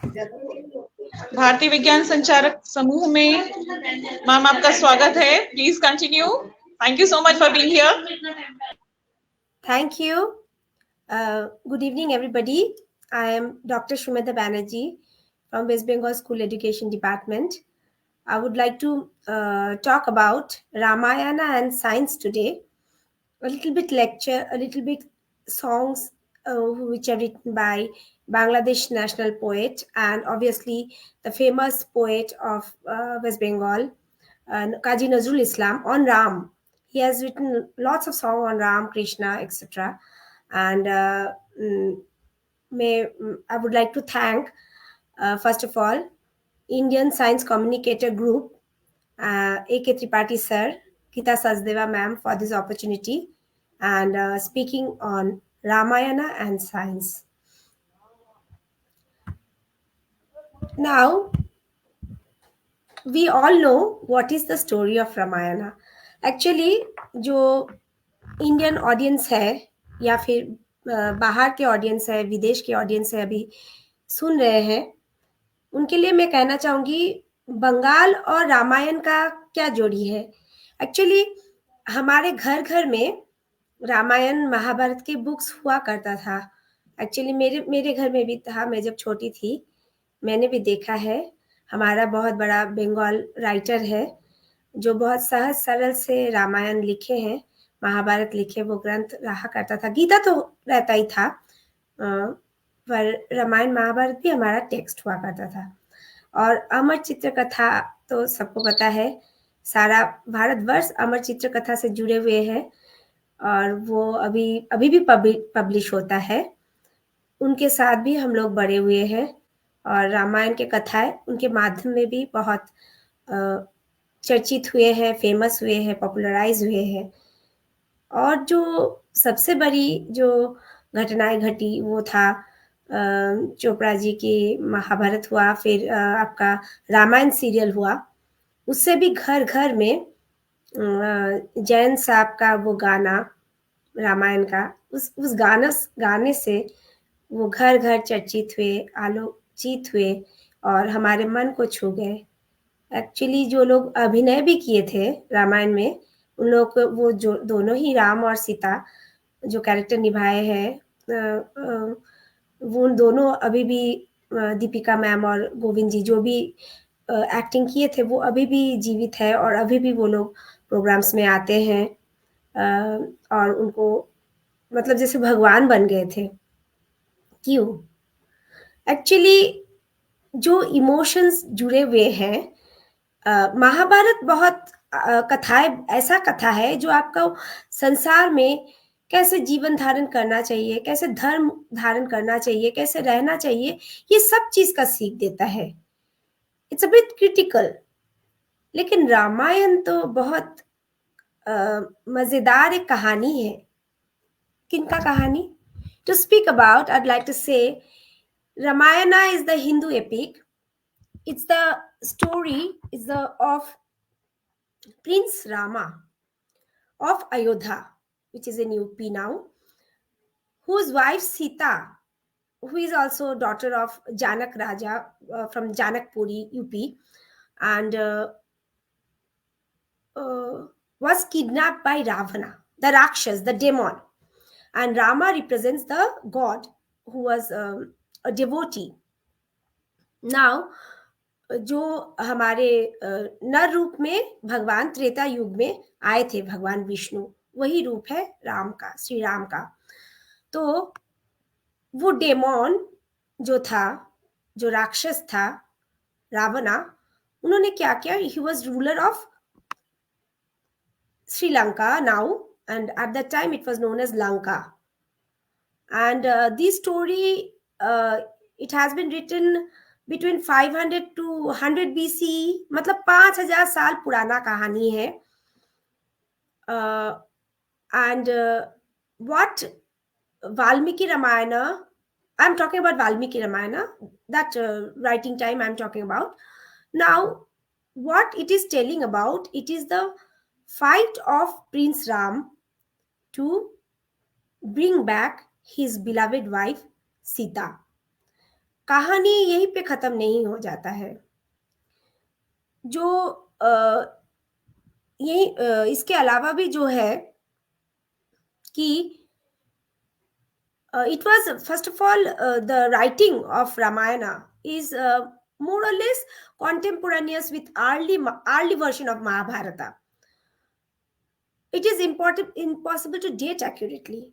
भारतीय विज्ञान संचारक समूह में मैम आपका स्वागत है. Please continue. Thank you so much for being here. Thank you. Good evening, everybody. I am Dr. Shumeda Banerjee from West Bengal School Education Department. I would like to talk about Ramayana and science today. A little bit lecture, a little bit songs which are written by Bangladesh national poet and obviously the famous poet of West Bengal, Kazi Nazrul Islam, on Ram. He has written lots of songs on Ram, Krishna, etc. And I would like to thank, first of all, Indian Science Communicator Group, A.K. Tripathi sir, Gita Sachdeva ma'am for this opportunity and speaking on Ramayana and science. Now, we all know what is the story of Ramayana. Actually, जो Indian audience है या फिर बाहर के audience है, विदेश के audience है, अभी सुन रहे हैं, उनके लिए मैं कहना चाहूंगी बंगाल और रामायण का क्या जोड़ी है. एक्चुअली हमारे घर घर में रामायण महाभारत के बुक्स हुआ करता था. एक्चुअली मेरे घर में भी था. मैं जब छोटी थी मैंने भी देखा है. हमारा बहुत बड़ा बंगाल राइटर है जो बहुत सहज सरल से रामायण लिखे हैं, महाभारत लिखे, वो ग्रंथ रहा करता था. गीता तो रहता ही था, पर रामायण महाभारत भी हमारा टेक्स्ट हुआ करता था. और अमर चित्र कथा तो सबको पता है, सारा भारतवर्ष अमर चित्र कथा से जुड़े हुए हैं और वो अभी भी पब्लिश होता है. उनके साथ भी हम लोग बड़े हुए हैं और रामायण के कथाएं उनके माध्यम में भी बहुत चर्चित हुए हैं, फेमस हुए हैं, पॉपुलराइज हुए हैं. और जो सबसे बड़ी जो घटनाएं घटी वो था चोपड़ा जी की महाभारत हुआ, फिर आपका रामायण सीरियल हुआ. उससे भी घर घर में जैन साहब का वो गाना रामायण का, उस गाने से वो घर घर चर्चित हुए, आलोचित हुए और हमारे मन को छू गए. एक्चुअली जो लोग अभिनय भी किए थे रामायण में, उन लोग को वो जो दोनों ही राम और सीता जो कैरेक्टर निभाए हैं, वो दोनों अभी भी, दीपिका मैम और गोविंद जी जो भी एक्टिंग किए थे वो अभी भी जीवित है और अभी भी वो लोग प्रोग्राम्स में आते हैं और उनको मतलब जैसे भगवान बन गए थे. क्यों? एक्चुअली जो इमोशंस जुड़े हुए हैं, महाभारत बहुत कथाएं, ऐसा कथा है जो आपको संसार में कैसे जीवन धारण करना चाहिए, कैसे धर्म धारण करना चाहिए, कैसे रहना चाहिए, ये सब चीज का सीख देता है. It's a bit critical. लेकिन रामायण तो बहुत मजेदार एक कहानी है. किनका कहानी? To speak about, I'd like to say Ramayana is the Hindu epic. It's the story of Prince Rama of Ayodhya, which is in UP now, whose wife Sita, who is also daughter of Janak Raja from Janakpuri, UP, and was kidnapped by Ravana, the Rakshas, the demon. And Rama represents the god who was a devotee. Now, जो हमारे नर रूप में भगवान त्रेता युग में आए थे, भगवान विष्णु, वही रूप है राम का, श्री राम का. तो वो डेमोन जो था, जो राक्षस था, रावणा, उन्होंने क्या किया? He was ruler of Sri Lanka now, and at that time it was known as Lanka. And this story, it has been written between 500 to 100 BC, मतलब 5000 साल पुराना कहानी है. And what Valmiki Ramayana, I'm talking about Valmiki Ramayana, that writing time I'm talking about. Now, what it is telling about, it is the fight of Prince Ram to bring back his beloved wife Sita. कहानी यहीं पे खत्म नहीं हो जाता है। जो यही इसके अलावा भी जो है कि it was first of all the writing of Ramayana is more or less contemporaneous with early version of Mahabharata. It is important impossible to date accurately.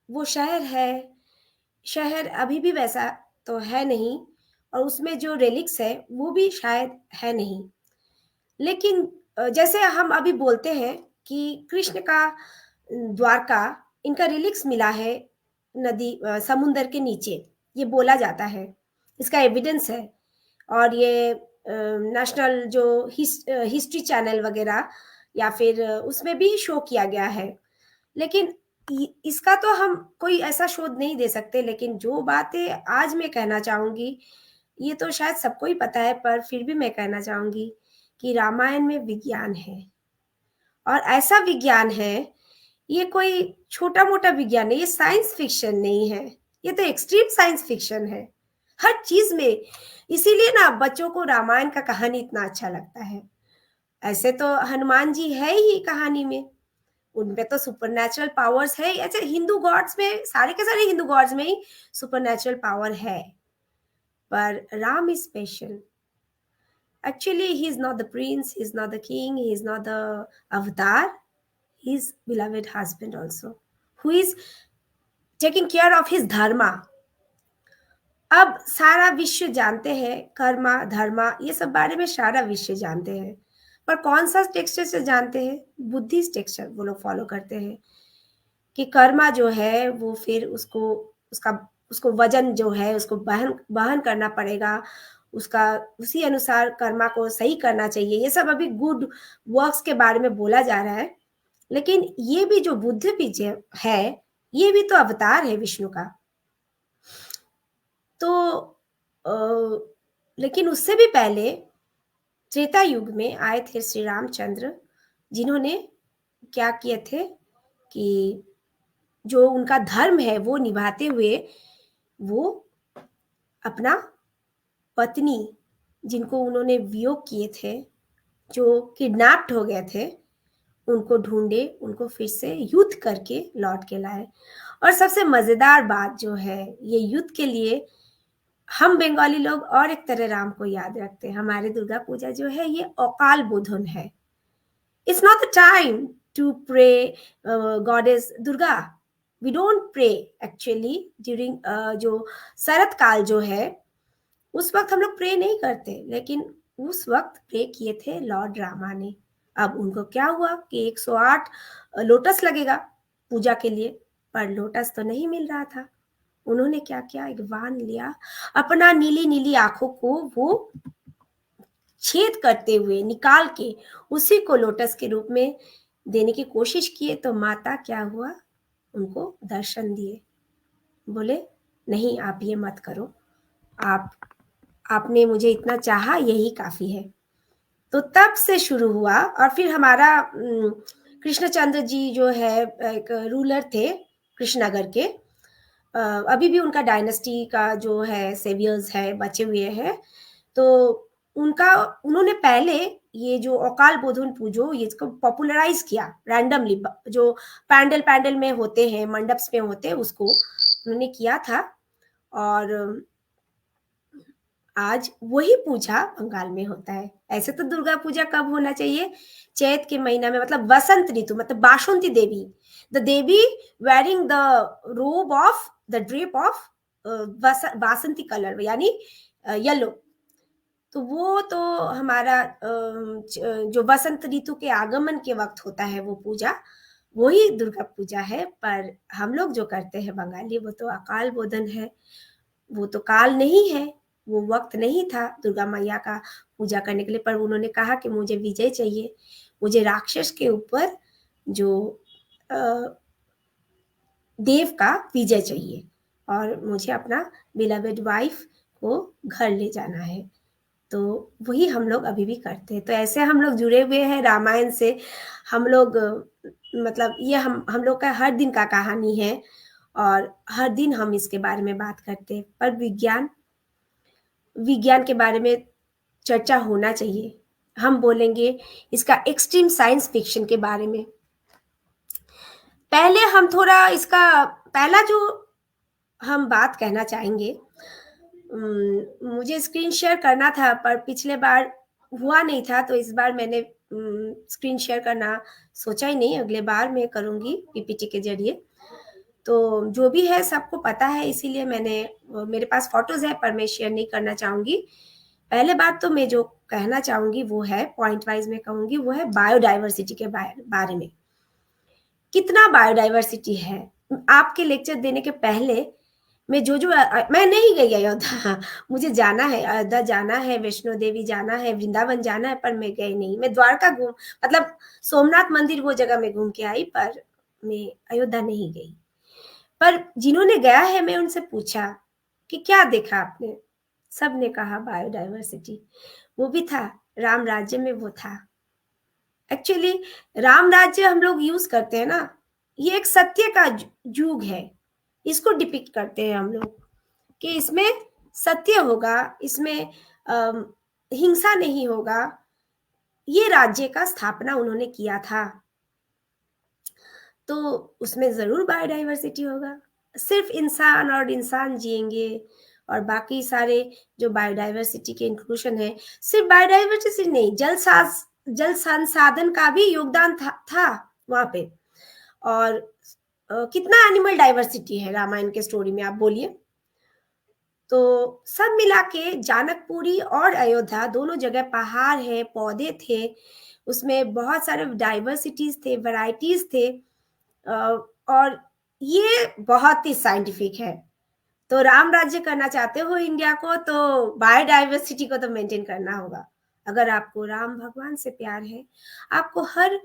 वो शहर अभी भी वैसा तो है नहीं, और उसमें जो रेलिक्स है वो भी शायद है नहीं। लेकिन जैसे हम अभी बोलते हैं कि कृष्ण का द्वारका, इनका रिलिक्स मिला है नदी समुंदर के नीचे, ये बोला जाता है, इसका एविडेंस है। और ये नेशनल जो हिस्ट्री चैनल वगैरह या फिर उसमें भी शो किया गया है। लेकिन इसका तो हम कोई ऐसा शोध नहीं दे सकते, लेकिन जो बातें आज मैं कहना चाहूंगी ये तो शायद सबको ही पता है, पर फिर भी मैं कहना चाहूंगी कि रामायण में विज्ञान है, और ऐसा विज्ञान है, ये कोई छोटा मोटा विज्ञान नहीं, ये साइंस फिक्शन नहीं है, ये तो एक्सट्रीम साइंस फिक्शन है हर चीज में। इसीलिए ना बच्चों को रामायण का कहानी इतना अच्छा लगता है। ऐसे तो हनुमान जी है ही कहानी में, उनपे तो सुपर नेचुरल पावर्स है। ऐसे हिंदू गॉड्स में, सारे के सारे हिंदू गॉड्स में ही सुपर नेचुरल पावर है, पर Ram is special. Actually, he is not the prince, he is not the king, he is not the avatar. He is beloved husband also, who is taking care of his dharma. अब सारा विश्व जानते हैं कर्मा धर्मा ये सब बारे में, सारा विश्व जानते हैं, पर कौन सा टेक्सचर से जानते हैं? बुद्धिस्ट टेक्सचर वो लोग फॉलो करते हैं कि कर्मा जो है वो फिर उसको वजन जो है उसको बहन बहन करना पड़ेगा, उसका उसी अनुसार कर्मा को सही करना चाहिए। ये सब अभी गुड वर्क्स के बारे में बोला जा रहा है, लेकिन ये भी जो बुद्ध भी है ये भी तो अवतार है विष्णु का। तो लेकिन उससे भी पहले त्रेता युग में आए थे श्री रामचंद्र, जिन्होंने क्या किए थे कि जो उनका धर्म है वो निभाते हुए वो अपना पत्नी, जिनको उन्होंने वियोग किए थे, जो किडनैप्ड हो गए थे, उनको ढूंढे, उनको फिर से युद्ध करके लौट के लाए। और सबसे मजेदार बात जो है, ये युद्ध के लिए हम बंगाली लोग और एक तरह राम को याद रखते हैं। हमारे दुर्गा पूजा जो है ये अकाल बोधन है। It's not the time to pray goddess Durga. We don't pray actually during जो शरत काल जो है उस वक्त हम लोग प्रे नहीं करते, लेकिन उस वक्त प्रे किए थे लॉर्ड रामा ने। अब उनको क्या हुआ कि 108 लोटस लगेगा पूजा के लिए, पर लोटस तो नहीं मिल रहा था। उन्होंने क्या किया, एक वान लिया, अपना नीली नीली आंखों को वो छेद करते हुए निकाल के उसी को लोटस के रूप में देने की कोशिश किए, तो माता क्या हुआ, उनको दर्शन दिए, बोले नहीं आप ये मत करो, आप आपने मुझे इतना चाहा यही काफी है। तो तब से शुरू हुआ। और फिर हमारा कृष्णचंद्र जी जो है एक रूलर थे कृष्णनगर के, अभी भी उनका डायनेस्टी का जो है सेवियर्स है बचे हुए हैं। तो उन्होंने पहले ये जो अकाल बोधन पूजो ये इसको पॉपुलराइज किया रैंडमली, जो पैंडल में होते हैं, मंडप्स में होते हैं, उसको उन्होंने किया था। और आज वही पूजा बंगाल में होता है। ऐसे तो दुर्गा पूजा कब होना चाहिए, चैत के महीना में, मतलब वसंत ऋतु, मतलब बासंती देवी, the devi wearing the robe of the drape of basanti colour यानी येलो। तो वो तो हमारा जो वसंत ऋतु के आगमन के वक्त होता है वो पूजा, वही दुर्गा पूजा है। पर हम लोग जो करते हैं बंगाली वो तो अकाल बोधन है, वो तो काल नहीं है, वो वक्त नहीं था दुर्गा मैया का पूजा करने के लिए। पर उन्होंने कहा कि मुझे विजय चाहिए, मुझे राक्षस के ऊपर जो देव का विजय चाहिए, और मुझे अपना बिलवेड वाइफ को घर ले जाना है। तो वही हम लोग अभी भी करते हैं। तो ऐसे हम लोग जुड़े हुए हैं रामायण से। हम लोग मतलब ये हम लोग का हर दिन का कहानी है, और हर दिन हम इसके बारे में बात करते हैं। पर विज्ञान विज्ञान के बारे में चर्चा होना चाहिए। हम बोलेंगे इसका एक्सट्रीम साइंस फिक्शन के बारे में। पहले हम थोड़ा इसका पहला जो हम बात कहना चाहेंगे, मुझे स्क्रीन शेयर करना था पर पिछले बार हुआ नहीं था, तो इस बार मैंने स्क्रीन शेयर करना सोचा ही नहीं, अगले बार मैं करूँगी पीपीटी के ज़रिए। तो जो भी है सबको पता है, इसीलिए मेरे पास फ़ोटोज़ है पर मैं शेयर नहीं करना चाहूँगी। पहले बात तो मैं जो कहना चाहूँगी वो है, पॉइंट वाइज़ मैं कहूँगी, वो है बायोडायवर्सिटी के बारे में। कितना बायोडायवर्सिटी है? आपके लेक्चर देने के पहले मैं मैं नहीं गई अयोध्या। मुझे जाना है, अयोध्या जाना है, वैष्णो देवी जाना है, वृंदावन जाना है, पर मैं गई नहीं। मैं द्वारका मतलब सोमनाथ मंदिर वो जगह मैं घूम के आई, पर मैं अयोध्या नहीं गई। पर जिन्होंने गया है मैं उनसे पूछा कि क्या देखा आपने? सबने कहा बायोडायवर्सिटी। वो भी था राम राज्य में, वो था। एक्चुअली राम राज्य हम लोग यूज करते हैं ना, ये एक सत्य का युग है। इसको डिपिक्ट करते हैं हम लोग कि इसमें सत्य होगा, इसमें हिंसा नहीं होगा। ये राज्य का स्थापना उन्होंने किया था, तो उसमें जरूर बायोडाइवर्सिटी होगा। सिर्फ इंसान और इंसान जिएंगे और बाकी सारे जो बायोडाइवर्सिटी के इंक्लूजन है, सिर्फ बायोडाइवर्सिटी नहीं, जल संसाधन का भी योगदान था वहां पे। और कितना एनिमल डाइवर्सिटी है रामायण के स्टोरी में, आप बोलिए। तो सब मिला के जानकपुरी और अयोध्या दोनों जगह पहाड़ है, पौधे थे, उसमें बहुत सारे डाइवर्सिटीज थे, वैरायटीज थे। और ये बहुत ही साइंटिफिक है। तो राम राज्य करना चाहते हो इंडिया को, तो बायोडाइवर्सिटी को तो मेंटेन करना होगा। अगर आपको राम भगवान से प्यार है, आपको हर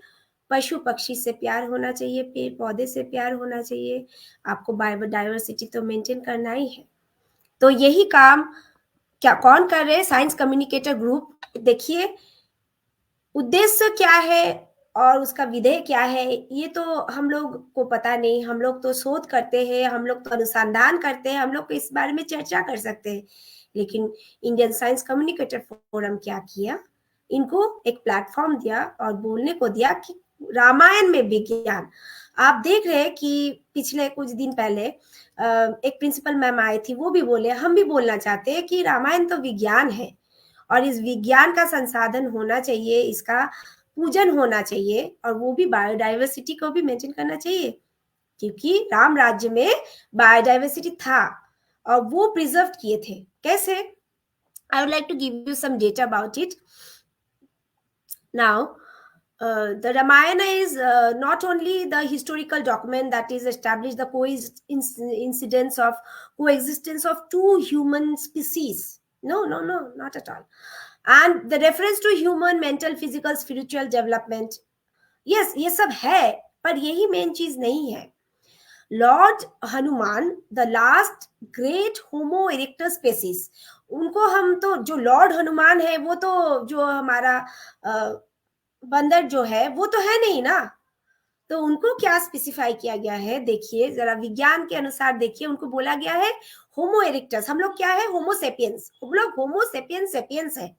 पशु पक्षी से प्यार होना चाहिए, पेड़ पौधे से प्यार होना चाहिए, आपको बायोडाइवर्सिटी तो मेंटेन करना ही है। तो यही काम क्या कौन कर रहे हैं? Science communicator group. देखिए उद्देश्य क्या है और उसका विधेय क्या है, ये तो हम लोग को पता नहीं। हम लोग तो शोध करते हैं, हम लोग तो अनुसंधान करते हैं, हम लोग को इस बारे में चर्चा कर सकते हैं। लेकिन इंडियन साइंस कम्युनिकेटर फोरम क्या किया, इनको एक प्लेटफॉर्म दिया और बोलने को दिया कि रामायण में विज्ञान। आप देख रहे हैं कि पिछले कुछ दिन पहले एक प्रिंसिपल मैम आई थी, वो भी बोले, हम भी बोलना चाहते हैं कि रामायण तो विज्ञान है और इस विज्ञान का संसाधन होना चाहिए, इसका पूजन होना चाहिए, और वो भी बायोडाइवर्सिटी को भी मेंटेन करना चाहिए, क्योंकि राम राज्य में बायोडाइवर्सिटी था और वो प्रिजर्व किए थे। कैसे? I would like to give you some data about it now. The Ramayana is not only the historical document that is established the coincidence of coexistence of two human species. No, not at all. And the reference to human mental, physical, spiritual development. Yes, ये सब है, पर यही main चीज नहीं है। Lord Hanuman, the last great homo erectus species, उनको हम तो, जो लॉर्ड हनुमान है वो तो जो हमारा बंदर जो है वो तो है नहीं ना। तो उनको क्या स्पेसिफाई किया गया है, देखिए जरा विज्ञान के अनुसार देखिए, उनको बोला गया है होमो इरेक्टस। हम लोग क्या है? होमो सेपियंस। हम लोग होमो सेपियंस है,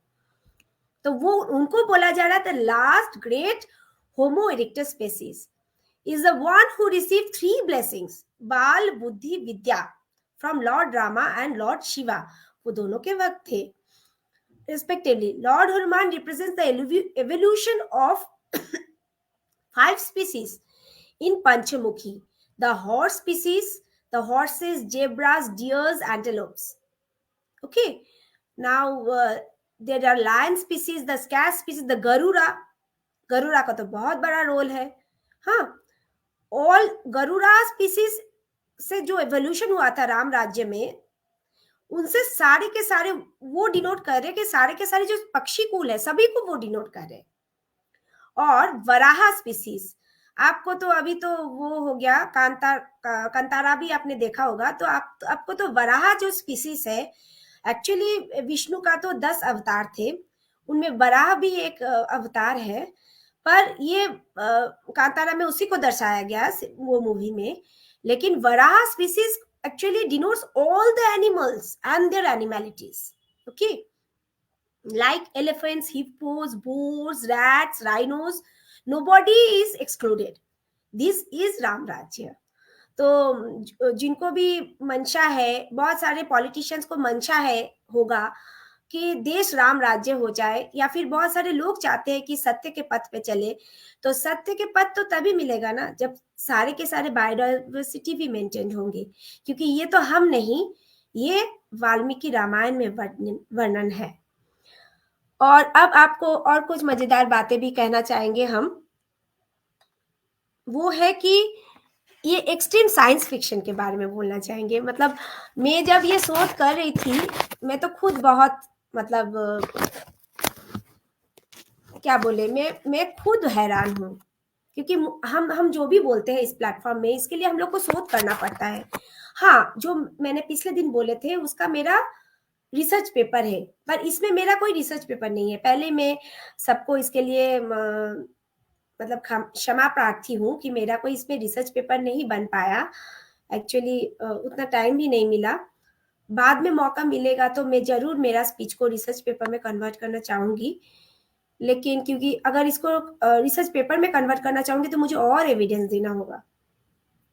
तो वो उनको बोला जा रहा था last great homo erectus species is the one who received 3 blessings, बाल, बुद्धि, विद्या, from Lord Rama and Lord Shiva. वो दोनों के वक्त थे respectively. Lord Hanuman represents the evolution of 5 species in Panchamukhi. The horse species, the horses, zebras, deers, antelopes. Okay. Now there are lion species, the cat species, the Garuda. Garuda का तो बहुत बड़ा role है। हाँ, ऑल गरुड़ा स्पीसीज से जो evolution हुआ था राम राज्य में, उनसे सारे के सारे वो डिनोट कर रहे कि सारे के सारे जो पक्षी कुल है सभी को वो डिनोट कर रहे। और वराहा स्पीसीज, आपको तो अभी तो वो हो गया कांतारा भी आपने देखा होगा, तो आपको तो वराहा जो स्पीसीज है, एक्चुअली विष्णु का तो 10 अवतार थे, उनमें वराह भी एक अवतार है, पर ये कांतारा में उसी को दर्शाया गया वो मूवी में। लेकिन Varaha species actually denotes all the animals and their animalities. Okay, like elephants, hippos, boars, rats, rhinos, nobody is excluded. This is Ram Rajya. तो जिनको भी मंशा है, बहुत सारे पॉलिटिशियंस को मंशा है होगा कि देश राम राज्य हो जाए, या फिर बहुत सारे लोग चाहते हैं कि सत्य के पथ पे चले, तो सत्य के पथ तो तभी मिलेगा ना जब सारे के सारे बायोडाइवर्सिटी भी मेंटेन होंगे, क्योंकि ये तो हम नहीं, ये वाल्मीकि रामायण में वर्णन है। और अब आपको और कुछ मजेदार बातें भी कहना चाहेंगे हम, वो है कि ये एक्सट्रीम साइंस फिक्शन के बारे में बोलना चाहेंगे। मतलब मैं जब ये शोध कर रही थी, मैं तो खुद बहुत, मतलब क्या बोले, मैं खुद हैरान हूँ, क्योंकि हम जो भी बोलते हैं इस प्लेटफॉर्म में, इसके लिए हम लोग को शोध करना पड़ता है। हाँ, जो मैंने पिछले दिन बोले थे उसका मेरा रिसर्च पेपर है, पर इसमें मेरा कोई रिसर्च पेपर नहीं है। पहले मैं सबको इसके लिए मतलब क्षमा प्रार्थी हूँ कि मेरा कोई इसमें रिसर्च पेपर नहीं बन पाया। एक्चुअली उतना टाइम भी नहीं मिला। बाद में मौका मिलेगा तो मैं जरूर मेरा स्पीच को रिसर्च पेपर में कन्वर्ट करना चाहूंगी, लेकिन क्योंकि अगर इसको रिसर्च पेपर में कन्वर्ट करना चाहूंगी तो मुझे और एविडेंस देना होगा।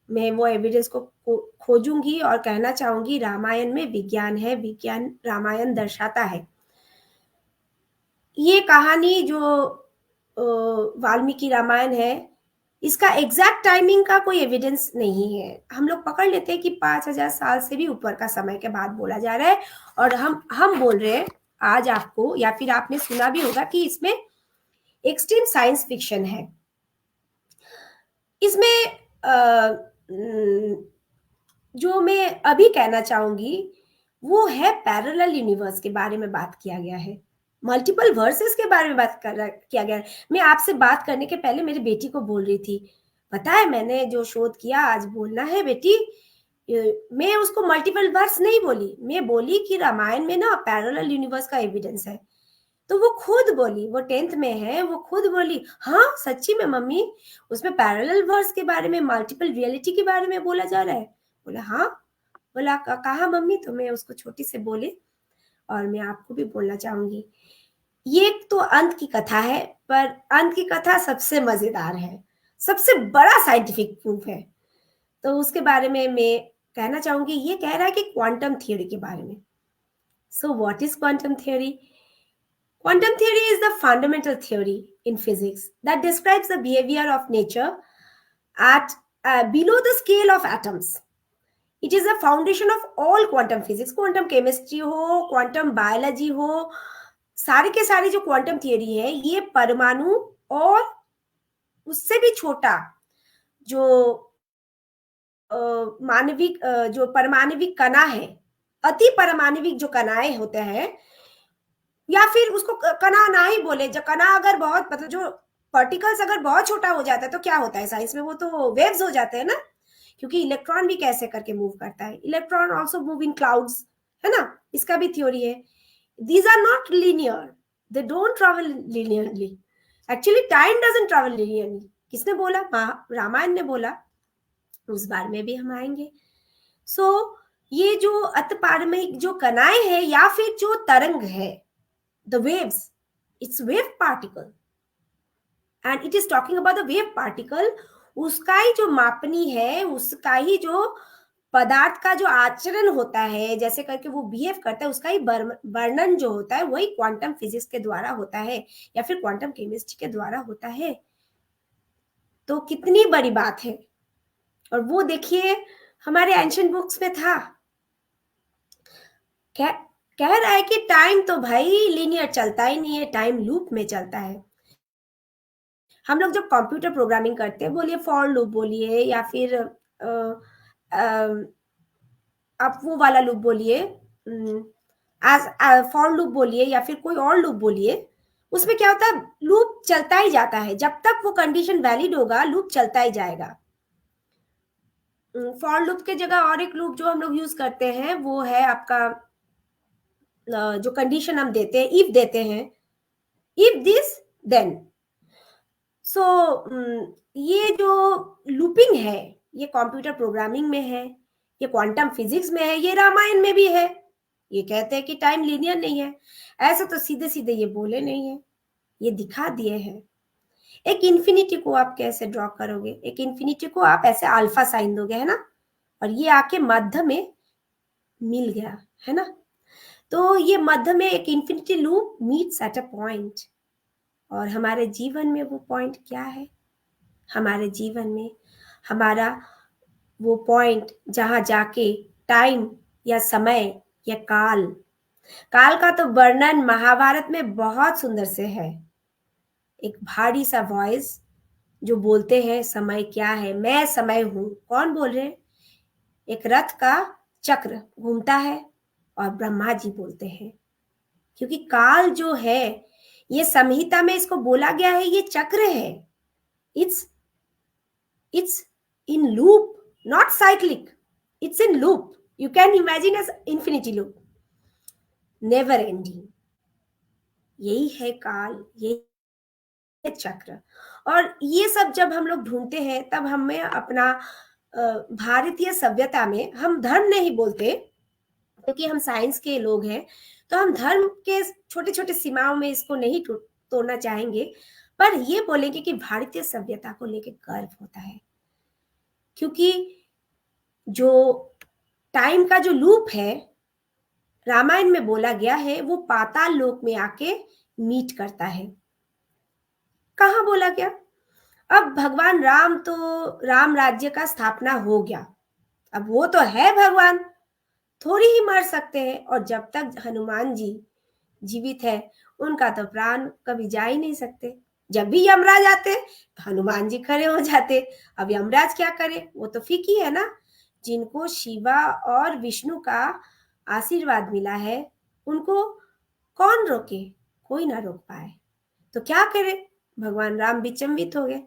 मैं वो एविडेंस को खोजूंगी और कहना चाहूंगी रामायण में विज्ञान है, विज्ञान रामायण दर्शाता है। ये कहानी जो वाल्मीकि रामायण है, इसका एग्जैक्ट टाइमिंग का कोई एविडेंस नहीं है। हम लोग पकड़ लेते हैं कि 5000 साल से भी ऊपर का समय के बाद बोला जा रहा है, और हम बोल रहे हैं आज आपको, या फिर आपने सुना भी होगा कि इसमें एक्सट्रीम साइंस फिक्शन है। इसमें जो मैं अभी कहना चाहूंगी वो है पैरेलल यूनिवर्स के बारे में बात किया गया है, मल्टीपल वर्सेस के बारे में किया गया है। मैं आपसे बात करने के पहले मेरी बेटी को बोल रही थी, पता है मैंने जो शोध किया आज बोलना है बेटी, मैं उसको मल्टीपल वर्स नहीं बोली, मैं बोली कि रामायण में ना पैरेलल यूनिवर्स का एविडेंस है। तो वो खुद बोली, वो 10th में है, वो खुद बोली हाँ सच्ची में मम्मी, उसमें पैरेलल वर्स के बारे में, मल्टीपल रियलिटी के बारे में बोला जा रहा है। बोला हाँ। बोला कहा मम्मी? तो मैं उसको छोटी से बोले, और मैं आपको भी बोलना चाहूंगी, ये तो अंत की कथा है, पर अंत की कथा सबसे मजेदार है, सबसे बड़ा साइंटिफिक प्रूफ है। तो उसके बारे में मैं कहना चाहूंगी, ये कह रहा है कि क्वांटम थियोरी के बारे में। So what is quantum theory? Quantum theory is the fundamental theory in physics that describes the behavior of nature at below the scale of atoms. It is the foundation of all quantum physics, quantum chemistry हो, quantum biology हो, सारे के सारे जो quantum theory है, ये परमाणु और उससे भी छोटा जो मानविक जो परमाणविक कणा है, अति परमाणविक जो कणाएं होते हैं, या फिर उसको कणा ना ही बोले, जो कणा अगर बहुत, मतलब जो पार्टिकल्स अगर बहुत छोटा हो जाता है तो क्या होता है साइंस में, वो तो वेव्स हो जाते हैं ना, क्योंकि इलेक्ट्रॉन भी कैसे करके मूव करता है, electron also move in clouds, है ना, इसका भी थ्योरी है। These are not linear, they don't travel linearly, actually time doesn't travel linearly. किसने बोला? रामायण ने बोला, उस बारे में भी हम आएंगे। सो ये जो अतपारमिक जो कणाएं है या फिर जो तरंग है, the waves, it's wave particle and it is talking about the wave particle, उसका ही जो मापनी है, उसका ही जो पदार्थ का जो आचरण होता है, जैसे करके वो बिहेव करता है, उसका ही वर्णन जो होता है वही क्वांटम फिजिक्स के द्वारा होता है या फिर क्वांटम केमिस्ट्री के द्वारा होता है। तो कितनी बड़ी बात है। और वो देखिए हमारे एंशिएंट बुक्स में था, कह रहा है कि टाइम तो भाई लीनियर चलता ही नहीं है, टाइम लूप में चलता है। हम लोग जब कंप्यूटर प्रोग्रामिंग करते हैं, बोलिए फॉर लूप बोलिए, या फिर आप वो वाला लूप बोलिए, फॉर लूप बोलिए, या फिर कोई और लूप बोलिए, उसमें क्या होता है, लूप चलता ही जाता है, जब तक वो कंडीशन वैलिड होगा लूप चलता ही जाएगा। फॉर लूप के जगह और एक लूप जो हम लोग यूज करते हैं वो है आपका, जो कंडीशन हम देते हैं, इफ देते हैं, इफ दिस देन। सो ये जो लूपिंग है, ये कंप्यूटर प्रोग्रामिंग में है, ये क्वांटम फिजिक्स में है, ये रामायण में भी है, ये कहते हैं कि टाइम लीनियर नहीं है। ऐसा तो सीधे सीधे ये बोले नहीं है, ये दिखा दिए हैं। एक इन्फिनिटी को आप कैसे ड्रॉ करोगे? एक इन्फिनिटी को आप ऐसे अल्फा साइन दोगे, है ना, और ये आके मध्य में मिल गया, है ना। तो ये मध्य में एक infinity loop meets at a point. और हमारे जीवन में वो पॉइंट क्या है? हमारे जीवन में हमारा वो पॉइंट जहां जाके टाइम या समय या काल, काल का तो वर्णन महाभारत में बहुत सुंदर से है। एक भारी सा वॉइस जो बोलते हैं समय क्या है, मैं समय हूं। कौन बोल रहे हैं? एक रथ का चक्र घूमता है और ब्रह्मा जी बोलते हैं। क्योंकि काल जो है, ये संहिता में इसको बोला गया है, ये चक्र है। It's it's in loop, not cyclic, it's in loop. You can imagine as infinity loop, never ending. यही है काल, यही है चक्र। और ये सब जब हम लोग ढूंढते हैं, तब हमें अपना भारतीय सभ्यता में हम धर्म नहीं बोलते, क्योंकि हम साइंस के लोग हैं, तो हम धर्म के छोटे छोटे सीमाओं में इसको नहीं तोड़ना चाहेंगे, पर ये बोलेंगे कि भारतीय सभ्यता को लेकर गर्व होता है। क्योंकि जो टाइम का जो लूप है रामायण में बोला गया है, वो पाताल लोक में आके मीट करता है। कहाँ बोला गया? अब भगवान राम तो राम राज्य का स्थापना हो गया, अब वो तो है भगवान, थोड़ी ही मर सकते हैं। और जब तक हनुमान जी जीवित है, उनका तो प्राण कभी जा ही नहीं सकते। जब भी यमराज आते तो हनुमान जी खड़े हो जाते। अब यमराज क्या करे? वो तो फीकी है ना। जिनको शिवा और विष्णु का आशीर्वाद मिला है, उनको कौन रोके? कोई ना रोक पाए। तो क्या करे? भगवान राम विचंबित हो गए।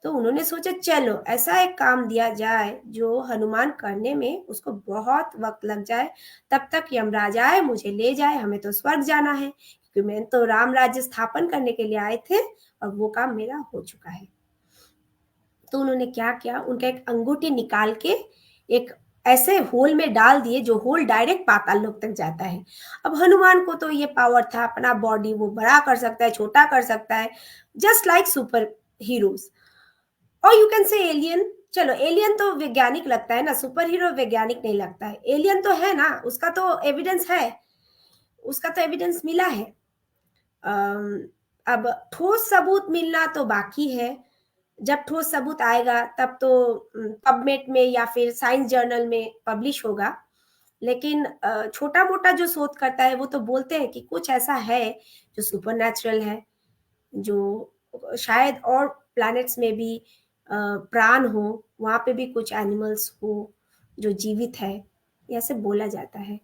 तो उन्होंने सोचा चलो ऐसा एक काम दिया जाए जो हनुमान करने में उसको बहुत वक्त लग जाए, तब तक यमराज आए, मुझे ले जाए, हमें तो स्वर्ग जाना है, क्योंकि मैं तो राम राज्य स्थापन करने के लिए आए थे और वो काम मेरा हो चुका है। तो उन्होंने क्या किया, उनका एक अंगूठी निकाल के एक ऐसे होल में डाल दिए, जो होल डायरेक्ट पाताल लोक तक जाता है। अब हनुमान को तो ये पावर था, अपना बॉडी वो बड़ा कर सकता है, छोटा कर सकता है, जस्ट लाइक सुपर हीरोज, और यू कैन से एलियन। चलो एलियन तो वैज्ञानिक लगता है ना, सुपर हीरो वैज्ञानिक नहीं लगता है। एलियन तो है ना, उसका तो एविडेंस है, उसका तो एविडेंस मिला है। अब ठोस सबूत मिलना तो बाकी है। जब ठोस सबूत आएगा तब तो पबमेड में या फिर साइंस जर्नल में पब्लिश होगा। लेकिन छोटा मोटा जो शोध करता है वो तो बोलते हैं कि कुछ ऐसा है जो सुपर नेचुरल है, जो शायद और प्लैनेट्स में भी प्राण हो, वहां पे भी कुछ एनिमल्स हो जो जीवित है, ऐसे बोला जाता है।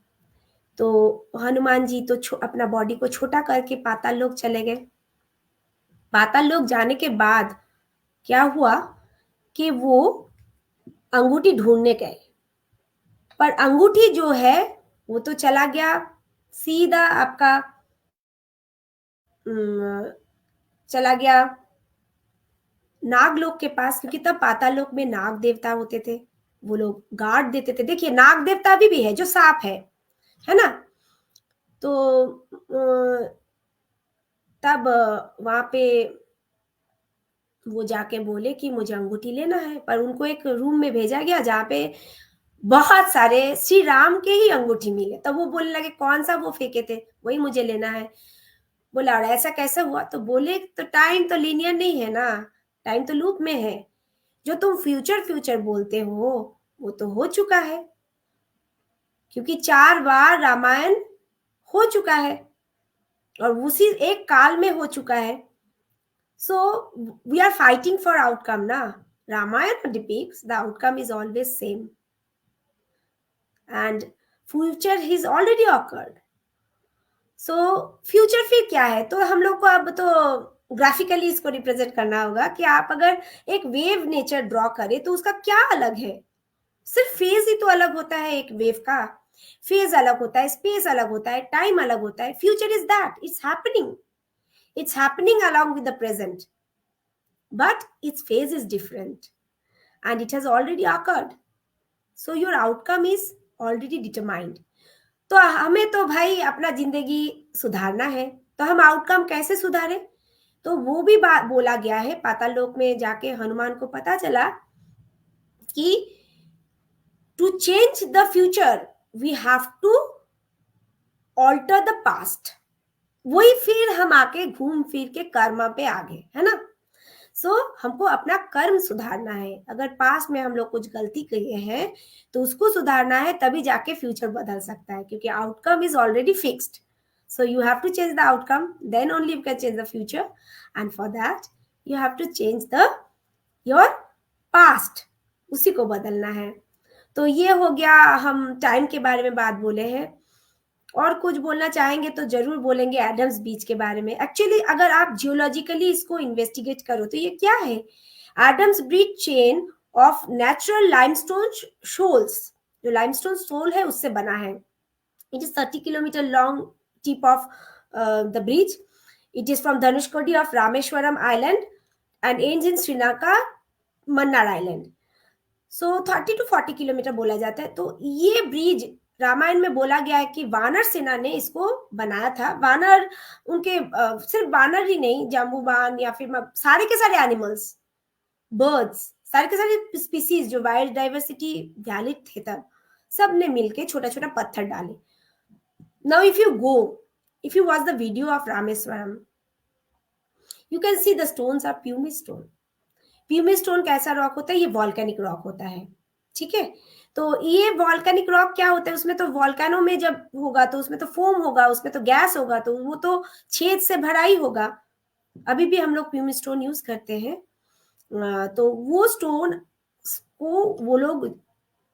तो हनुमान जी तो अपना बॉडी को छोटा करके पाताल लोक चले गए। पाताल लोक जाने के बाद क्या हुआ कि वो अंगूठी ढूंढने गए, पर अंगूठी जो है वो तो चला गया सीधा आपका चला गया नागलोक के पास, क्योंकि तब पाताल लोक में नाग देवता होते थे, वो लोग गार्ड देते थे। देखिए नाग देवता अभी भी है, जो सांप है ना। तो तब वहां पे वो जाके बोले कि मुझे अंगूठी लेना है, पर उनको एक रूम में भेजा गया जहाँ पे बहुत सारे श्री राम के ही अंगूठी मिले। तब वो बोलने लगे कौन सा वो फेंके थे, वही मुझे लेना है। बोला और ऐसा कैसे हुआ? तो बोले तो टाइम तो लीनियर नहीं है ना, टाइम तो लूप में है। जो तुम फ्यूचर फ्यूचर बोलते हो वो तो हो चुका है, क्योंकि 4 बार रामायण हो चुका है और उसी एक काल में हो चुका है। So we are fighting for outcome ना। Ramayana depicts the outcome is always same and future is already occurred. So future फिर क्या है? तो हम लोग को अब तो ग्राफिकली इसको रिप्रेजेंट करना होगा कि आप अगर एक वेव नेचर ड्रॉ करें तो उसका क्या अलग है? सिर्फ फेज ही तो अलग होता है एक वेव का। फेज अलग होता है, स्पेस अलग होता है, टाइम अलग होता है। Future is that it's happening along with the present, but its phase is different and it has already occurred, so your outcome is already determined. तो हमें तो भाई अपना जिंदगी सुधारना है, तो हम आउटकम कैसे सुधारें? तो वो भी बात बोला गया है। पाताल लोक में जाके हनुमान को पता चला कि to change the future we have to alter the past. वही फिर हम आके घूम फिर के कर्म पे आ गए, है ना? हमको अपना कर्म सुधारना है। अगर पास्ट में हम लोग कुछ गलती किए हैं तो उसको सुधारना है, तभी जाके फ्यूचर बदल सकता है, क्योंकि outcome is already fixed. So you have to change the outcome, then only you can change the future, and for that you have to change the your past, उसी को बदलना है। तो ये हो गया, हम टाइम के बारे में बात बोले हैं। और कुछ बोलना चाहेंगे तो जरूर बोलेंगे एडम्स बीच के बारे में। एक्चुअली अगर आप जियोलॉजिकली इसको इन्वेस्टिगेट करो तो ये क्या है? Adam's bridge chain of natural limestone shoals. जो लाइमस्टोन शोल है उससे बना है। It is 30 kilometre long tip of the bridge. It is from Dhanushkodi of Rameswaram island and ends in Sri Lanka Mannar island. So 30 to 40 kilometre बोला जाता है। तो ये ब्रिज रामायण में बोला गया है कि वानर सेना ने इसको बनाया था। वानर उनके सिर्फ वानर ही नहीं, जाम्बूवान या फिर सारे के सारे एनिमल्स, बर्ड्स, सारे के सारे स्पीसीज जो वाइल्ड डाइवर्सिटी वैलिड थे तब, सब ने मिलके छोटा छोटा पत्थर डाले। Now if you watch the video of Rameswaram, you can see the stones are pumice stone. Pumice stone कैसा रॉक होता है? ये वॉल्केनिक रॉक होता है, ठीक है? तो ये वॉल्केनिक रॉक क्या होता है? उसमें तो वॉल्केनो में जब होगा तो उसमें तो फोम होगा, उसमें तो गैस होगा, तो वो तो छेद से भरा ही होगा। अभी भी हम लोग प्यूमी स्टोन यूज करते हैं। तो वो स्टोन को वो लोग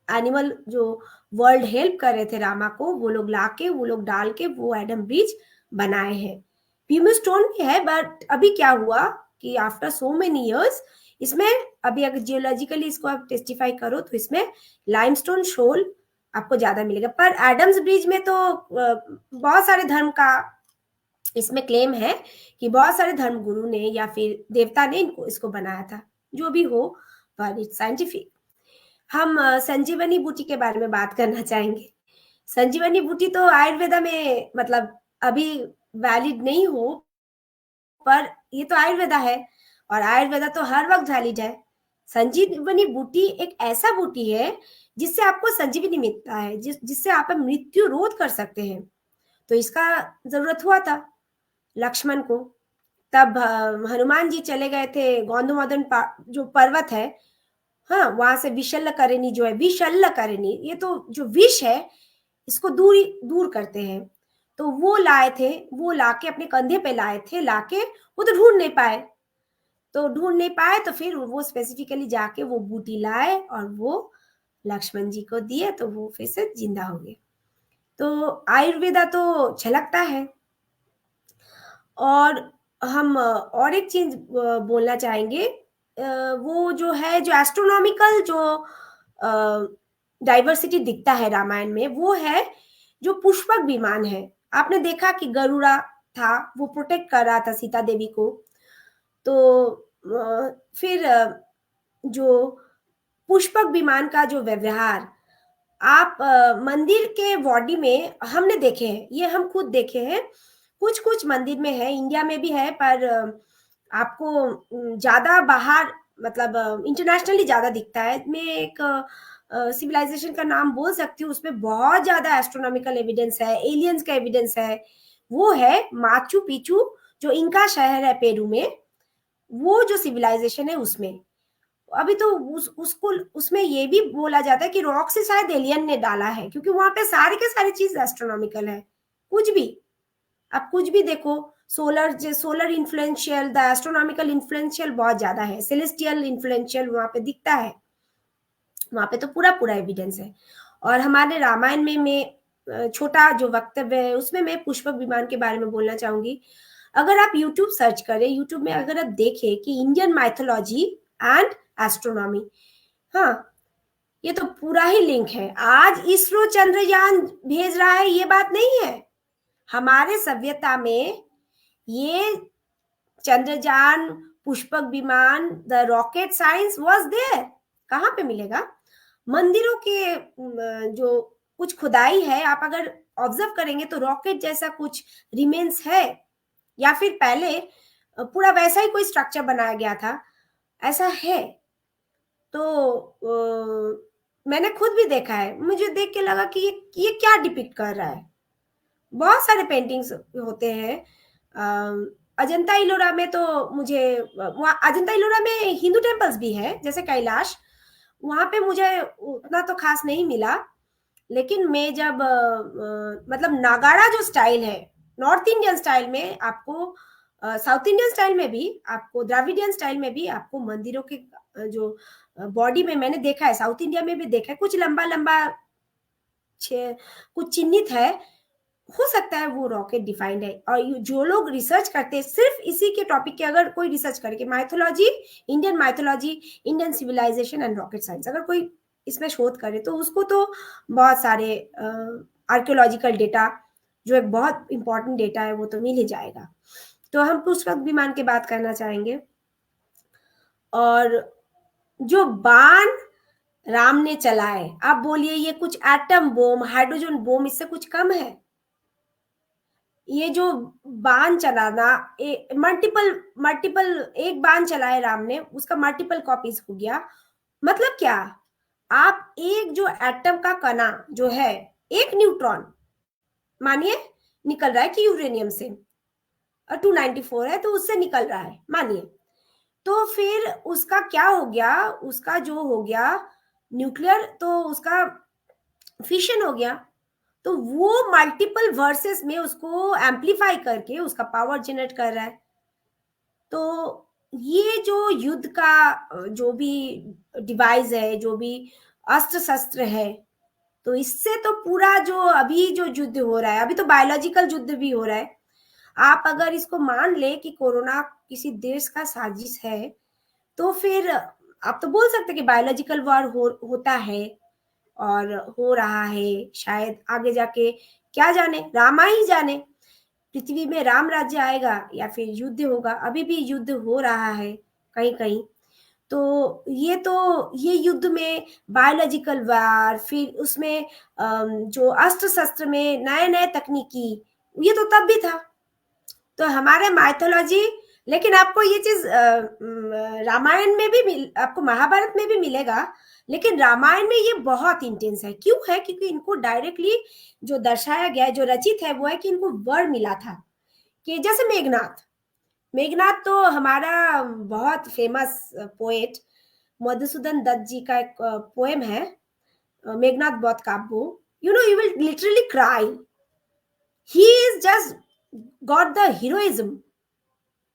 एनिमल जो वर्ल्ड हेल्प कर रहे थे रामा को, वो लोग लाके वो लोग डाल के वो एडम ब्रिज बनाए हैं। प्यूमी स्टोन भी है, बट अभी क्या हुआ कि आफ्टर सो मेनी इयर्स इसमें, अभी अगर जियोलॉजिकली इसको आप टेस्टिफाई करो तो इसमें लाइमस्टोन शोल आपको ज्यादा मिलेगा। पर एडम्स ब्रिज में तो बहुत सारे धर्म का इसमें क्लेम है कि बहुत सारे धर्म गुरु ने या फिर देवता ने इसको बनाया था। जो भी हो, पर इट्स साइंटिफिक। हम संजीवनी बूटी के बारे में बात करना चाहेंगे। संजीवनी बूटी तो आयुर्वेदा में मतलब अभी वैलिड नहीं हो, पर ये तो आयुर्वेदा है और आयुर्वेदा तो हर वक्त वैलिड है। संजीवनी बूटी एक ऐसा बूटी है जिससे आपको संजीवनी मिलता है, जिससे आप मृत्यु रोध कर सकते हैं। तो इसका जरूरत हुआ था लक्ष्मण को। तब हनुमान जी चले गए थे गौंधमदन जो पर्वत है, हाँ, वहां से विशल्य करणी जो है, विशल्य करणी, ये तो जो विष है इसको दूर करते हैं। तो वो लाए थे, वो लाके अपने कंधे पे लाए थे, लाके वो तो ढूंढ नहीं पाए, तो फिर वो स्पेसिफिकली जाके वो बूटी लाए और वो लक्ष्मण जी को दिए, तो वो फिर से जिंदा हो गए। तो आयुर्वेदा तो झलकता है। और हम और एक चीज बोलना चाहेंगे, वो जो है, जो एस्ट्रोनॉमिकल जो डाइवर्सिटी दिखता है रामायण में, वो है जो पुष्पक विमान है। आपने देखा कि गरुड़ा था, वो प्रोटेक्ट कर रहा था सीता देवी को। तो फिर जो पुष्पक विमान का जो व्यवहार आप मंदिर के बॉडी में हमने देखे हैं, ये हम खुद देखे हैं। कुछ कुछ मंदिर में है, इंडिया में भी है, पर आपको ज्यादा बाहर मतलब इंटरनेशनली ज्यादा दिखता है। मैं एक सिविलाइजेशन का नाम बोल सकती हूँ, उसमें बहुत ज्यादा एस्ट्रोनॉमिकल एविडेंस है, एलियंस का एविडेंस है। वो है माचू पिचू, जो इंका शहर है पेरू में, वो जो सिविलाइजेशन है उसमें। अभी तो उसको उसमें ये भी बोला जाता है कि रॉक से शायद एलियन ने डाला है, क्योंकि वहां पे सारी के सारी चीज एस्ट्रोनॉमिकल है। कुछ भी, आप कुछ भी देखो, solar influential, the astronomical influential बहुत ज्यादा है, सेलेस्टियल इन्फ्लुएंशियल वहां पे दिखता है। वहां पे तो पूरा पूरा एविडेंस है। और हमारे रामायण में मैं छोटा जो वक्तव्य है उसमें मैं पुष्पक विमान के बारे में बोलना चाहूंगी। अगर आप यूट्यूब सर्च करें, यूट्यूब में अगर आप देखें कि इंडियन माइथोलॉजी एंड एस्ट्रोनॉमी, हाँ, ये तो पूरा ही लिंक है। आज इसरो चंद्रयान भेज रहा है, ये बात नहीं है। हमारे सभ्यता में ये Chandrayaan, Pushpak Viman, the rocket science was there. कहाँ पे मिलेगा? मंदिरों के जो कुछ खुदाई है, आप अगर ऑब्जर्व करेंगे तो रॉकेट जैसा कुछ रिमेन्स है, या फिर पहले पूरा वैसा ही कोई स्ट्रक्चर बनाया गया था, ऐसा है। तो मैंने खुद भी देखा है, मुझे देख के लगा कि ये क्या डिपिक्ट कर रहा है। बहुत सारे पेंटिंग्स होते हैं। अजंता इलोरा में तो मुझे वहाँ अजंता इलोरा में हिंदू टेम्पल्स भी है जैसे कैलाश, वहां पे मुझे उतना तो खास नहीं मिला। लेकिन मैं जब मतलब नागाड़ा जो स्टाइल है, नॉर्थ इंडियन स्टाइल में आपको, साउथ इंडियन स्टाइल में भी आपको, द्राविडियन स्टाइल में भी आपको मंदिरों के जो बॉडी में मैंने देखा है, साउथ इंडिया में भी देखा है, कुछ लंबा लंबा कुछ चिन्हित है। हो सकता है वो रॉकेट डिफाइंड है। और जो लोग रिसर्च करते हैं सिर्फ इसी के टॉपिक के, अगर कोई रिसर्च करके mythology, Indian civilisation and rocket science, अगर कोई इसमें शोध करे तो उसको तो बहुत सारे आर्कियोलॉजिकल डेटा, जो एक बहुत इंपॉर्टेंट डेटा है, वो तो मिल ही जाएगा। तो हम पुष्पक विमान की बात करना चाहेंगे। और जो बाण राम ने चलाए, आप बोलिए ये कुछ एटम बम, हाइड्रोजन बम, इससे कुछ कम है? ये जो बाण चलाना, मल्टीपल मल्टीपल, एक बाण चलाए राम ने, उसका मल्टीपल कॉपीज हो गया। मतलब क्या? आप एक जो एटम का कणा जो है, एक न्यूट्रॉन मानिए निकल रहा है कि यूरेनियम से, 294 है तो उससे निकल रहा है मानिए, तो फिर उसका क्या हो गया, उसका जो हो गया न्यूक्लियर, तो उसका फिशन हो गया। तो वो मल्टीपल वर्सेस में उसको एम्पलीफाई करके उसका पावर जनरेट कर रहा है। तो ये जो युद्ध का जो भी डिवाइस है, जो भी अस्त्र शस्त्र है, तो इससे तो पूरा जो अभी जो युद्ध हो रहा है, अभी तो बायोलॉजिकल युद्ध भी हो रहा है। आप अगर इसको मान ले कि कोरोना किसी देश का साजिश है, तो फिर आप तो बोल सकते कि बायोलॉजिकल वॉर होता है और हो रहा है, शायद आगे जाके क्या जाने, रामा ही जाने, पृथ्वी में राम राज्य आएगा या फिर युद्ध होगा। अभी भी युद्ध हो रहा है कहीं कहीं। तो ये युद्ध में बायोलॉजिकल वार, फिर उसमें जो अस्त्र शस्त्र में नए नए तकनीकी, ये तो तब भी था। तो हमारे माइथोलॉजी, लेकिन आपको ये चीज रामायण में भी आपको महाभारत में भी मिलेगा, लेकिन रामायण में ये बहुत इंटेंस है। क्यों है? क्योंकि इनको डायरेक्टली जो दर्शाया गया है, जो रचित है, वो है कि इनको वर मिला था। कि जैसे मेघनाथ, मेघनाथ तो हमारा बहुत फेमस पोएट मधुसूदन दत्त जी का एक पोएम है, मेघनाथ बौद्ध काव्य। You know, you will literally cry. He is just got the heroism.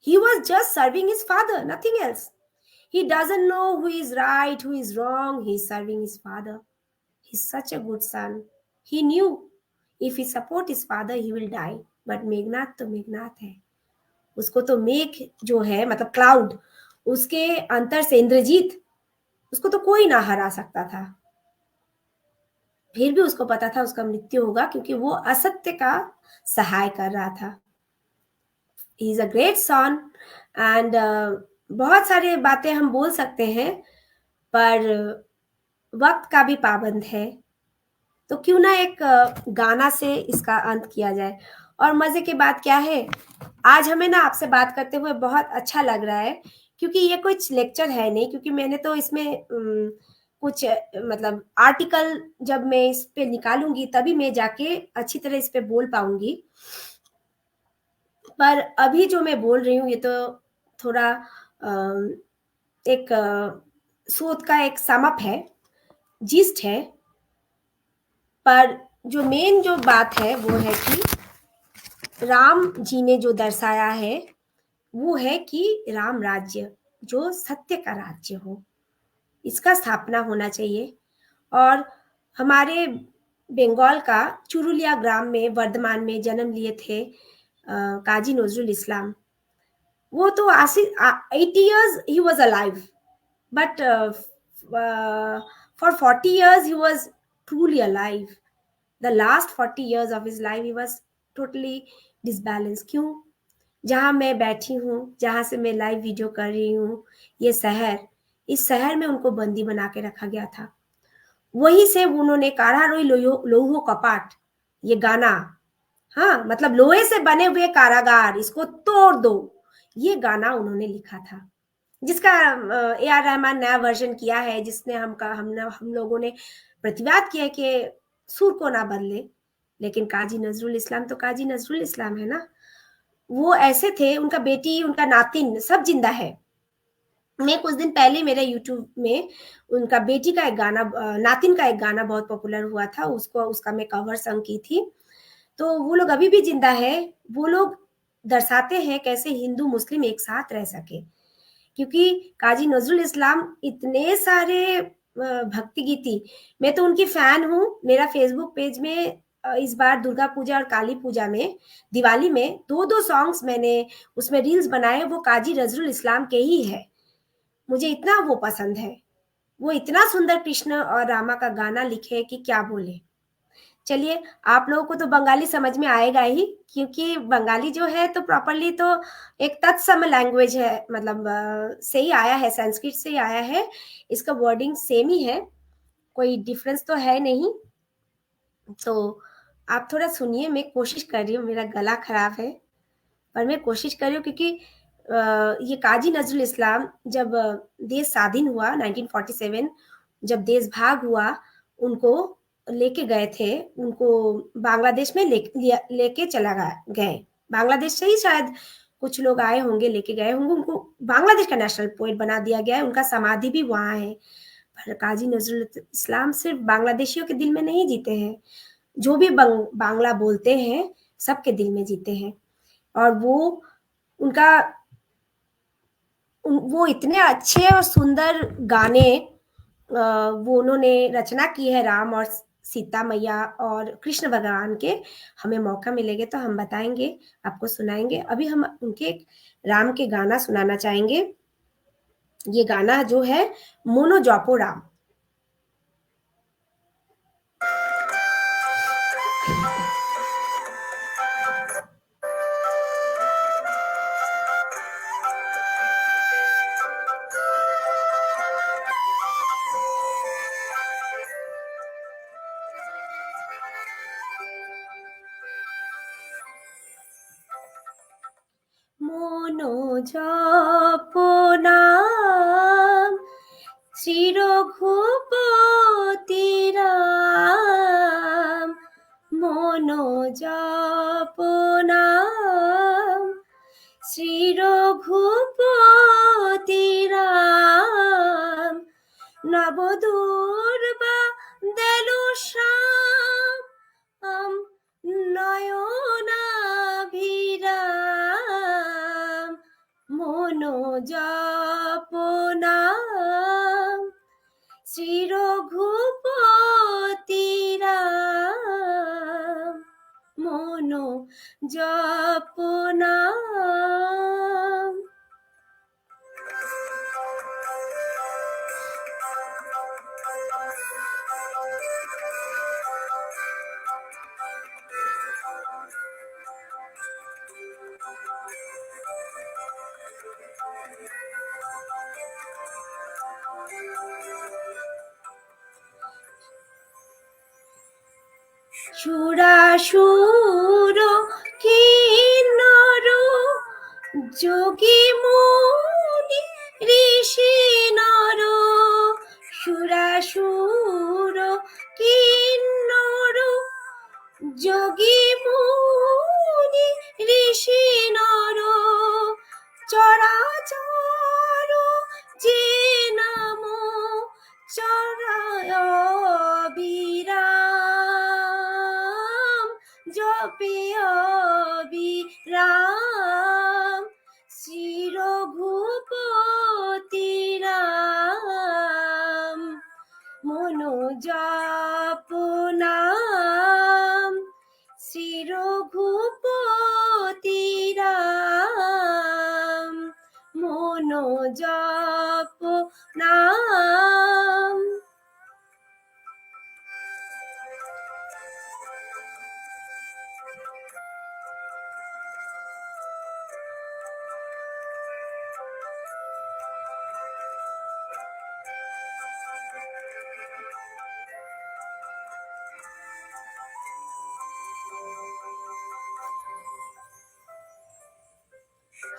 He was just serving his father, nothing else. He doesn't know who is right, who is wrong. He's serving his father. He's such a good son. He knew if he support his father, he will die. But Meghnath तो मेघनाथ है। उसको तो मेघ जो है, मतलब cloud, उसके अंतर से इंद्रजीत, उसको तो कोई ना हरा सकता था। फिर भी उसको पता था उसका मृत्यु होगा, क्योंकि वो असत्य का सहाय कर रहा था। He is a great sun. And बहुत सारी बातें हम बोल सकते हैं, पर वक्त का भी पाबंद है। तो क्यों ना एक गाना से इसका अंत किया जाए। और मजे की बात क्या है, आज हमें ना आपसे बात करते हुए बहुत अच्छा लग रहा है, क्योंकि ये कुछ लेक्चर है नहीं, क्योंकि मैंने तो इसमें कुछ मतलब आर्टिकल जब मैं इस पे निकालूंगी तभी मैं जाके अच्छी तरह इस पे बोल पाऊंगी। पर अभी जो मैं बोल रही हूँ ये तो थोड़ा एक शोध का एक समअप है, जिस्ट है। पर जो मेन जो बात है वो है कि राम जी ने जो दर्शाया है वो है कि राम राज्य जो सत्य का राज्य हो, इसका स्थापना होना चाहिए। और हमारे बंगाल का चुरुलिया ग्राम में, वर्धमान में जन्म लिए थे काजी नजरुल इस्लाम। वो तो 80 years he was alive, but for 40 years he was truly alive. The last 40 years of his life he was totally disbalanced. क्यों? जहाँ मैं बैठी हूँ, जहाँ से मैं लाइव वीडियो कर रही हूँ, ये शहर, इस शहर में उनको बंदी बना के रखा गया था। वहीं से उन्होंने काढ़ारोई लोहो कपाट, ये गाना, हाँ, मतलब लोहे से बने हुए कारागार, इसको तोड़ दो, ये गाना उन्होंने लिखा था, जिसका ए आर रहमान नया वर्जन किया है, जिसने हम लोगों ने प्रतिवाद किया कि सुर को ना बदले, लेकिन काजी नजरुल इस्लाम तो काजी नजरुल इस्लाम है ना। वो ऐसे थे, उनका बेटी, उनका नातिन सब जिंदा है। मैं कुछ दिन पहले मेरे यूट्यूब में उनका बेटी का एक गाना, नातिन का एक गाना बहुत पॉपुलर हुआ था, उसको उसका मैं कवर सॉन्ग की थी। तो वो लोग अभी भी जिंदा है। वो लोग दर्शाते हैं कैसे हिंदू मुस्लिम एक साथ रह सके, क्योंकि काजी नजरुल इस्लाम इतने सारे भक्ति गीति, मैं तो उनकी फैन हूँ। मेरा फेसबुक पेज में इस बार दुर्गा पूजा और काली पूजा में, दिवाली में दो दो सॉन्ग्स मैंने उसमें रील्स बनाए, वो काजी नजरुल इस्लाम के ही है। मुझे इतना वो पसंद है। वो इतना सुंदर कृष्ण और रामा का गाना लिखे कि क्या बोले। चलिए, आप लोगों को तो बंगाली समझ में आएगा ही, क्योंकि बंगाली जो है तो प्रॉपरली तो एक तत्सम लैंग्वेज है, मतलब से ही आया है, संस्कृत से ही आया है। इसका वर्डिंग सेम ही है, कोई डिफरेंस तो है नहीं। तो आप थोड़ा सुनिए, मैं कोशिश कर रही हूँ, मेरा गला खराब है पर मैं कोशिश कर रही हूँ, क्योंकि ये काजी नजरुल इस्लाम जब देश स्वाधीन हुआ 1947, जब देश भाग हुआ, उनको लेके गए थे, उनको बांग्लादेश में लेके चला गए, बांग्लादेश से ही शायद कुछ लोग आए होंगे, लेके गए होंगे, उनको बांग्लादेश का नेशनल पोएट बना दिया गया है, उनका समाधि भी वहाँ है। पर काजी नजरुल इस्लाम सिर्फ बांग्लादेशियों के दिल में नहीं जीते हैं, जो भी बांग्ला बोलते हैं सबके दिल में जीते हैं। और उनका वो इतने अच्छे और सुंदर गाने वो उन्होंने रचना की है, राम और सीता मैया और कृष्ण भगवान के। हमें मौका मिलेगा तो हम बताएंगे, आपको सुनाएंगे। अभी हम उनके एक राम के गाना सुनाना चाहेंगे। ये गाना जो है मोनो जॉपो राम। मोनो जपो नाम শ্রী রঘুপতি রাম, মনো জপ নাম শ্রী রঘুপতি রাম, নবদুর্বা দেলু শ্যাম নয়নাভিরাম, মনো জপ নাম শ্রী রঘুপতি রাম, মনো জপ নাম। সুরাসুর কিন্নর যোগী মুনি ঋষি নর, সুরাসুর কিন্নর যোগী মুনি ঋষি নর, চরাচর যে নাম চরায় বিরাম, জপে অবিরাম শ্রী রঘুপতি রাম, মনো জপ নাম শ্রী রঘুপতি রাম, মনো জপ নাম।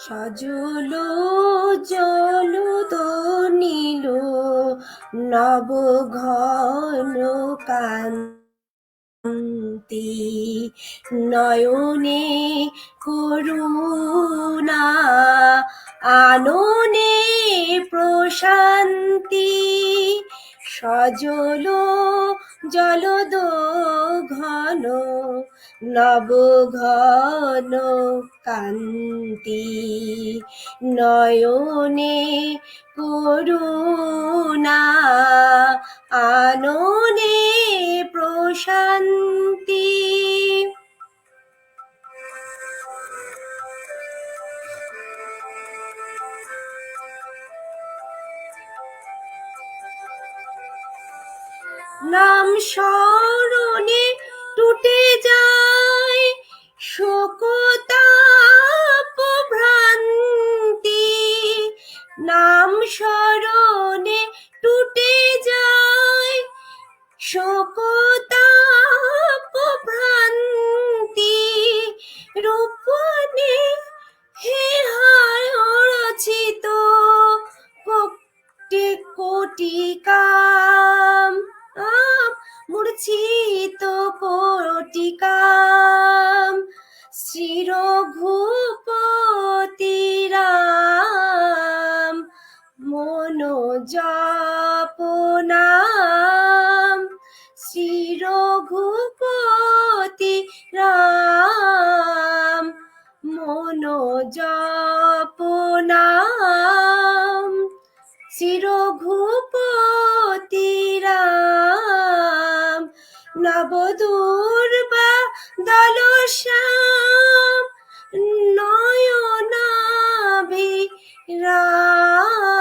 সজলো জলদ নীল নব ঘন কান্তি নয়নে করুণা আননে প্রশান্তি সজল জলদ ঘন নব ঘন কান্তি নয়নে করুণা আননে প্রশান্তি। নাম স্মরণে টুটে যায় শোকতাপ ভ্রান্তি নাম স্মরণে টুটে যায় শোকতাপ ভ্রান্তি রূপনে হে হায় রচিত কোটি কোটি কাম মূর্ছিত কোটি কাম শ্রী রঘুপতি রাম মনো জপ নাম শ্রী রঘুপতি রাম মনো জপ নাম শ্রী রঘুপতি রাম নবদুর্বা দলশ্যাম নয়নাভি রাম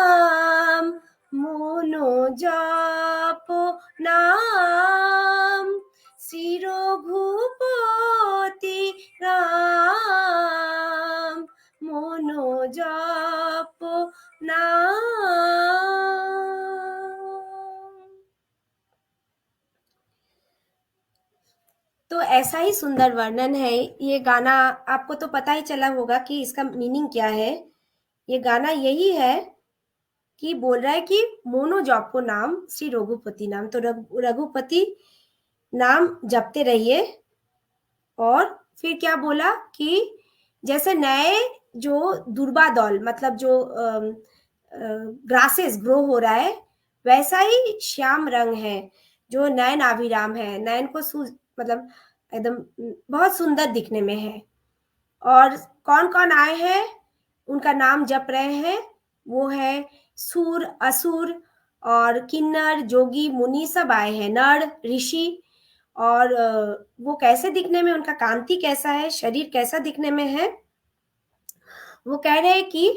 মনো জপ নাম শ্রী রঘুপতি রাম মনো জপ नाम। तो ऐसा ही सुंदर वर्णन है ये गाना। आपको तो पता ही चला होगा कि इसका मीनिंग क्या है। ये गाना यही है कि बोल रहा है कि मोनो जॉब को नाम श्री रघुपति नाम, तो रघुपति नाम जपते रहिए। और फिर क्या बोला कि जैसे नए जो दुर्बा दौल मतलब जो ग्रासेस ग्रो हो रहा है वैसा ही श्याम रंग है जो नयन अभिराम है, नयन को मतलब एकदम बहुत सुंदर दिखने में है। और कौन कौन आए हैं उनका नाम जप रहे हैं, वो है सूर असुर और किन्नर जोगी मुनि सब आए हैं, नर ऋषि। और वो कैसे दिखने में, उनका कांति कैसा है, शरीर कैसा दिखने में है, वो कह रहे हैं कि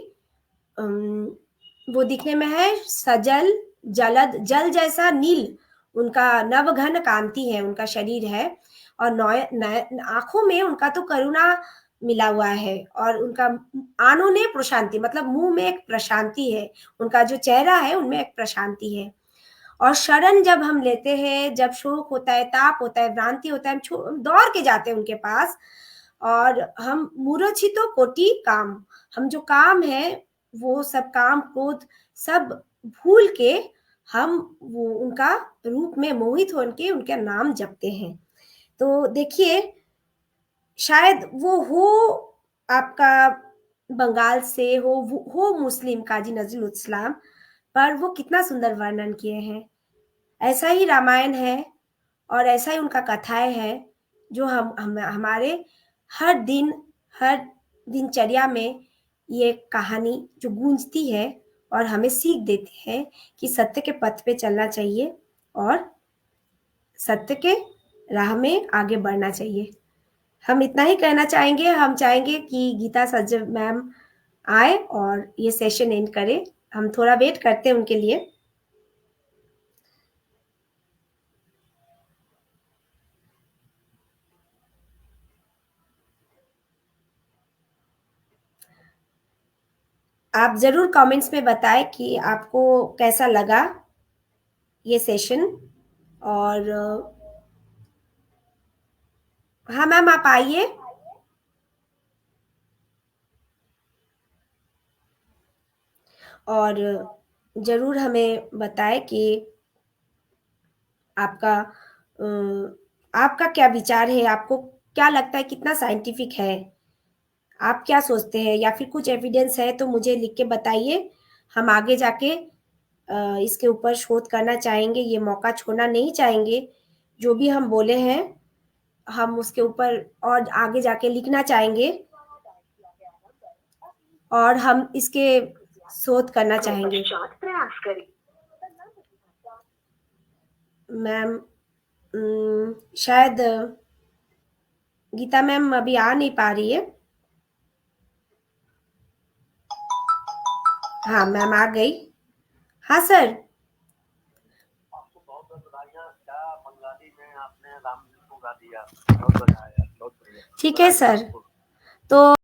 वो दिखने में है सजल जलद जल जैसा नील उनका नवघन कांति है, उनका शरीर है। और आंखों में उनका तो करुणा मिला हुआ है और उनका आनों ने प्रशांति मतलब मुंह में एक प्रशांति है, उनका जो चेहरा है उनमें एक प्रशांति है। और शरण जब हम लेते हैं, जब शोक होता है, ताप होता है, भ्रांति होता है, हम दौड़ के जाते हैं उनके पास। और हम मूर्छितो कोटि काम, हम जो काम है वो सब काम क्रोध सब भूल के हम वो उनका रूप में मोहित होके उनका नाम जपते हैं। तो देखिए शायद वो हो आपका बंगाल से हो मुस्लिम काजी नजरुल इस्लाम, पर वो कितना सुंदर वर्णन किए हैं। ऐसा ही रामायण है और ऐसा ही उनका कथाएं है जो हम हमारे हर दिनचर्या में ये कहानी जो गूंजती है और हमें सीख देती है कि सत्य के पथ पे चलना चाहिए और सत्य के राह में आगे बढ़ना चाहिए। हम इतना ही कहना चाहेंगे। हम चाहेंगे कि गीता सज्जन मैम आए और ये सेशन एंड करें। हम थोड़ा वेट करते हैं उनके लिए। आप जरूर कमेंट्स में बताएं कि आपको कैसा लगा ये सेशन। और हाँ मैम आप आइए। और ज़रूर हमें बताएँ कि आपका आपका क्या विचार है? आपको क्या लगता है कितना साइंटिफिक है? आप क्या सोचते हैं या फिर कुछ एविडेंस है तो मुझे लिख के बताइए। हम आगे जाके इसके ऊपर शोध करना चाहेंगे, ये मौका छोड़ना नहीं चाहेंगे। जो भी हम बोले हैं, हम उसके ऊपर और आगे जाके लिखना चाहेंगे और हम इसके शोध करना चाहेंगे। मैम शायद गीता मैम अभी आ नहीं पा रही है। हाँ, मैम आ गई। हाँ सर। आपको बहुत बहुत बधाइयाँ। क्या बंगाली में आपने रामजी को गा दिया। बहुत बधाई, बहुत बढ़िया। ठीक है बधाई सर। आपको। तो